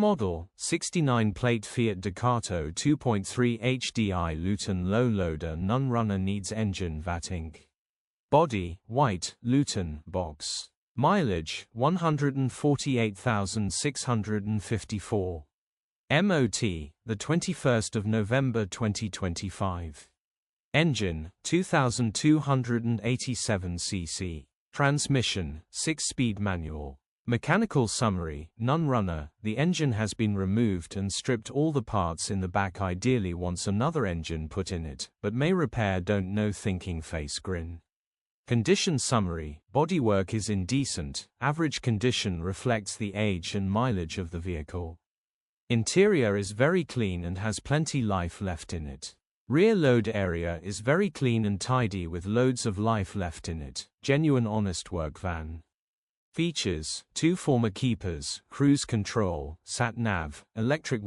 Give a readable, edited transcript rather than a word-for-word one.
Model, 69 plate Fiat Ducato 2.3 Hdi Luton low loader non-runner needs engine vatting. Body, white, Luton, box. Mileage, 148,654. MOT, the 21st of November 2025. Engine, 2,287 cc. Transmission, 6-speed manual. Mechanical summary, non-runner, the engine has been removed and stripped all the parts in the back, ideally wants another engine put in it, but may repair, don't know, thinking face grin. Condition summary, bodywork is indecent, average condition reflects the age and mileage of the vehicle. Interior is very clean and has plenty life left in it. Rear load area is very clean and tidy with loads of life left in it, genuine honest work van. Features, 2 former keepers, cruise control, sat-nav, electric